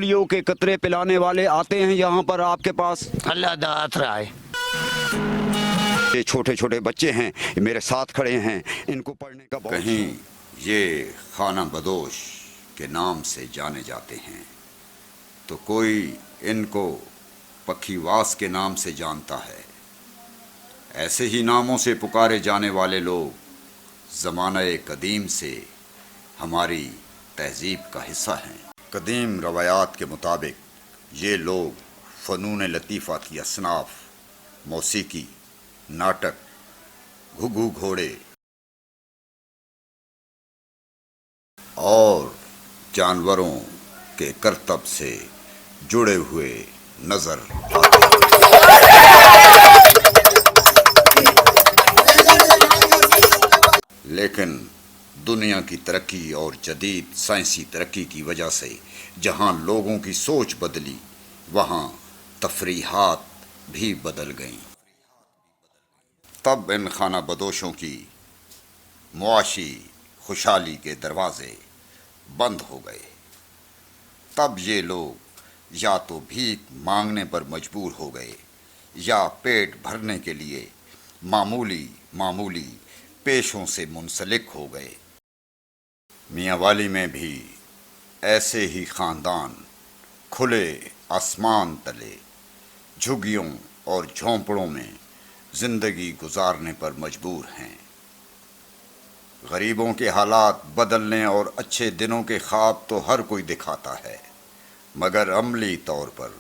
Polio के कतरे पिलाने वाले आते हैं यहाँ पर आपके पास? अल्लाह दा आसरा है। ये छोटे छोटे बच्चे हैं, मेरे साथ खड़े हैं, इनको पढ़ने का बहुत कहीं ये खाना बदोश के नाम से जाने जाते हैं तो कोई इनको पखीवास के नाम से जानता है। ऐसे ही नामों से पुकारे जाने वाले लोग ज़माने कदीम से हमारी तहज़ीब का हिस्सा हैं। कदीम रवायात के मुताबिक ये लोग फ़नून लतीफ़ा की असनाफ, मौसीकी, नाटक, घुघू घोड़े और जानवरों के करतब से जुड़े हुए नजर आते हैं। लेकिन दुनिया की तरक्की और जदीद साइंसी तरक्की की वजह से जहां लोगों की सोच बदली, वहां तफरीहात भी बदल गईं। तब इन खाना बदोशों की मुआशी खुशहाली के दरवाजे बंद हो गए। तब ये लोग या तो भीख मांगने पर मजबूर हो गए या पेट भरने के लिए मामूली पेशों से मुंसलिक हो गए। मियाँ वाली में भी ऐसे ही ख़ानदान खुले आसमान तले झुग्गियों और झोंपड़ों में ज़िंदगी गुजारने पर मजबूर हैं। गरीबों के हालात बदलने और अच्छे दिनों के ख्वाब तो हर कोई दिखाता है, मगर अमली तौर पर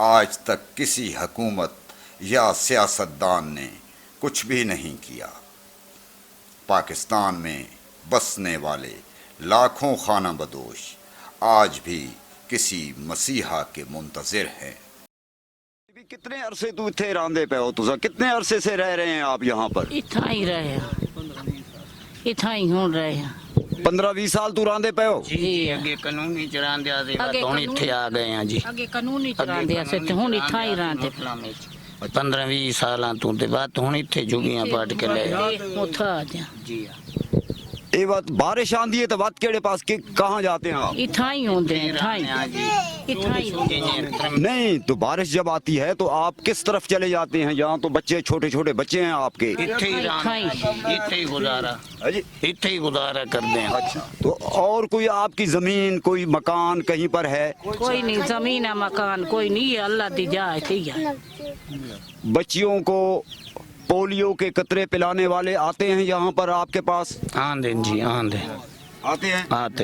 आज तक किसी हुकूमत या सियासतदान ने कुछ भी नहीं किया। पाकिस्तान में बसने वाले लाखों खाना बदोश आज भी किसी मसीहा के मुंतज़िर हैं। कितने अरसे तू इत्थे रांदे पे हो? तुसा कितने अरसे से रह रहे हैं आप यहाँ पर? इतना ही रहे, इतना ही हो रहे हैं। 15-20 साल तू रांदे पे हो? जी अगे कानूनी चरांदे आदे हुन इत्थे आ गए हैं जी। अगे कानूनी चरांदे से ते हुन इतना ही रहंदे। 15-20 साल तू ते बाद हुन इत्थे जुगियां पाट के ले उठा जा जी। ये बात बारिश आंदी है तो बात केड़े पास के कहाँ जाते हैं आप? इतना ही होंदे हैं, इतना ही नहीं तो बारिश जब आती है तो आप किस तरफ चले जाते हैं जहाँ तो बच्चे छोटे छोटे बच्चे हैं आपके? इत्थे ही गुजारा करते हैं। अच्छा, तो और कोई आपकी जमीन, कोई मकान कहीं पर है? कोई नहीं, जमीन है मकान कोई नहीं है, अल्लाह दी जाए थी। बच्चियों को पोलियो के कतरे पिलाने वाले आते हैं यहाँ पर आपके पास? आंदे जी, आते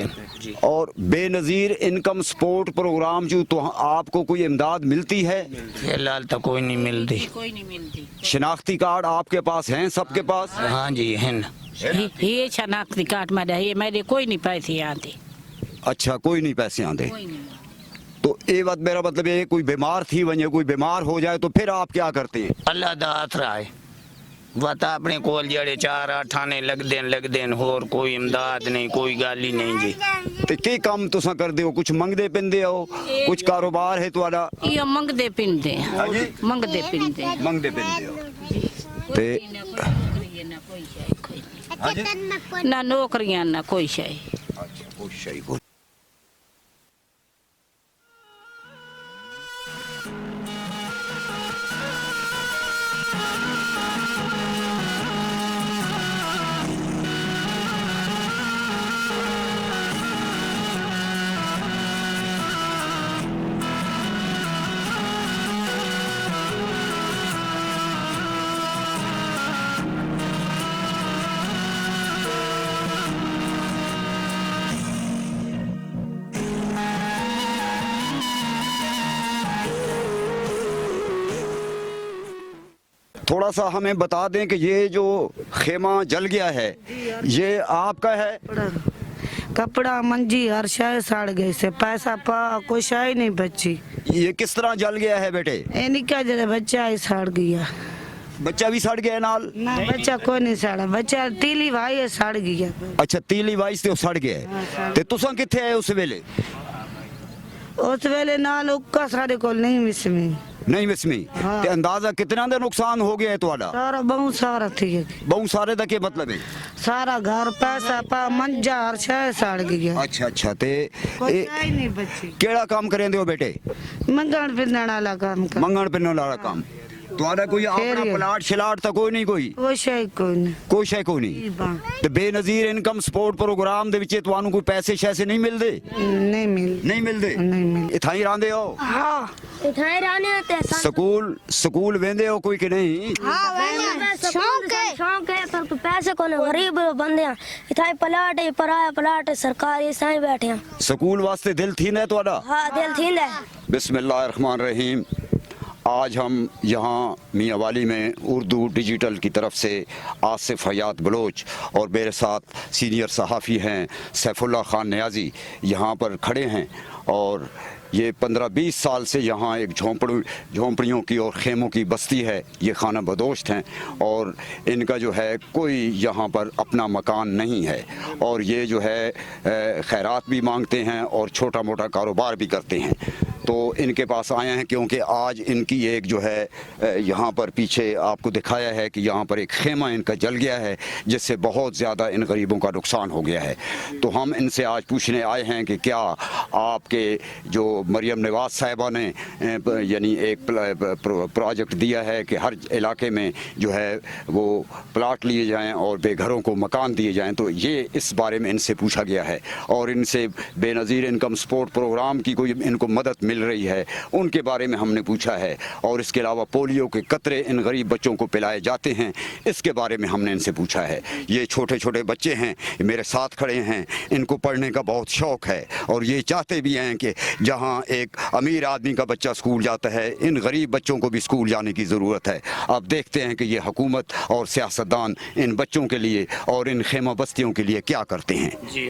हैं जी। और बेनज़ीर इनकम सपोर्ट प्रोग्राम जो तो आपको कोई इमदाद मिलती है? फिलहाल तो कोई नहीं मिलती। कोई नहीं मिलती। शनाख्ती कार्ड आपके पास हैं सबके पास? हाँ जी हैं। ये शनाख्ती कार्ड मेरे कोई नहीं पैसे आते। अच्छा, कोई नहीं पैसे आते। कोई नहीं। तो ये बात मेरा मतलब है कोई बीमार थी वजह कोई बीमार हो जाए तो फिर आप क्या करते हैं? अल्लाह दा आसरा है। वत अपने कोल जड़े 4-8 थाने लग देन होर कोई इमदाद नहीं, कोई गाली नहीं जी। ते के काम तुसा कर दे हो? कुछ मंगदे पिंदे हो? कुछ कारोबार है तुम्हारा? ये मंगदे पिंदे मंगदे पिंदे हो ते ना नौकरियां ना कोई शय। कोई शय थोड़ा सा हमें बता दें कि ये जो खेमा जल गया है ये आपका है? कपड़ा मंजी हर शाय सड़ गई से, पैसा पा कोई शाय नहीं बची। ये किस तरह जल गया है बेटे? ये निका जरा बच्चा ही सड़ गया। बच्चा भी सड़ गया नाल? ना बच्चा कोई नहीं सड़ा, बच्चा तीली भाई है सड़ गया। अच्छा, तीली वाइस ते सड़ गया है। ते तुसा किथे आए उस वेले? اس ویلے نال اکا سارے کو نہیں مسمی نہیں مسمی ہاں۔ تے اندازہ کتنا دا نقصان ہو گیا ہے تہاڈا؟ سارا بہت سارا تھی بہت سارے دا کے مطلب ہے؟ سارا گھر پیسہ پا منجا ہر شے ساڑ گیا اچھا تے کوئی شے نہیں بچی کیڑا کام کریں دے ہو بیٹے؟ منگن پھرن والا کام کر منگن پنن والا کام تہاڈا کوئی اپنا پھر یہ۔ پلاٹ شلاٹ تا کوئی نہیں کوئی شے کوئی نہیں کوئی شے کوئی نہیں تے بے نظیر انکم سپورٹ پروگرام دے وچ تانوں کوئی پیسے شیسے نہیں ملدے؟ نہیں مل نہیں ملدے؟ نہیں مل اتھائی راندے ہو؟ ہاں اتھائے رانے تے سکول ویندے ہو کوئی کہ نہیں؟ شوق ہے پر پیسے کو غریب بندے ہیں اتھائے پلاٹ پرایا پلاٹ سرکاری سائیں بیٹھے ہیں سکول واسطے دل تھیندا ہے تہاڈا؟ ہاں دل تھیندا بسم اللہ الرحمن الرحیم۔ آج ہم یہاں میاں والی میں اردو ڈیجیٹل کی طرف سے آصف حیات بلوچ اور میرے ساتھ سینئر صحافی ہیں سیف اللہ خان نیازی یہاں پر کھڑے ہیں، اور یہ 15-20 سال سے یہاں ایک جھونپڑیوں کی اور خیموں کی بستی ہے، یہ خانہ بدوشت ہیں اور ان کا جو ہے کوئی یہاں پر اپنا مکان نہیں ہے، اور یہ جو ہے خیرات بھی مانگتے ہیں اور چھوٹا موٹا کاروبار بھی کرتے ہیں۔ تو ان کے پاس آئے ہیں کیونکہ آج ان کی ایک جو ہے یہاں پر پیچھے آپ کو دکھایا ہے کہ یہاں پر ایک خیمہ ان کا جل گیا ہے جس سے بہت زیادہ ان غریبوں کا نقصان ہو گیا ہے۔ تو ہم ان سے آج پوچھنے آئے ہیں کہ کیا آپ کے جو مریم نواز صاحبہ نے یعنی ایک پروجیکٹ دیا ہے کہ ہر علاقے میں جو ہے وہ پلاٹ لیے جائیں اور بے گھروں کو مکان دیے جائیں، تو یہ اس بارے میں ان سے پوچھا گیا ہے، اور ان سے بے نظیر انکم سپورٹ پروگرام کی کوئی ان کو مدد مل رہی ہے ان کے بارے میں ہم نے پوچھا ہے، اور اس کے علاوہ پولیو کے قطرے ان غریب بچوں کو پلائے جاتے ہیں اس کے بارے میں ہم نے ان سے پوچھا ہے۔ یہ چھوٹے چھوٹے بچے ہیں میرے ساتھ کھڑے ہیں، ان کو پڑھنے کا بہت شوق ہے اور یہ چاہتے بھی ہیں کہ جہاں ایک امیر آدمی کا بچہ اسکول جاتا ہے ان غریب بچوں کو بھی اسکول جانے کی ضرورت ہے۔ اب دیکھتے ہیں کہ یہ حکومت اور سیاستدان ان بچوں کے لیے اور ان خیمہ بستیوں کے لیے کیا کرتے ہیں۔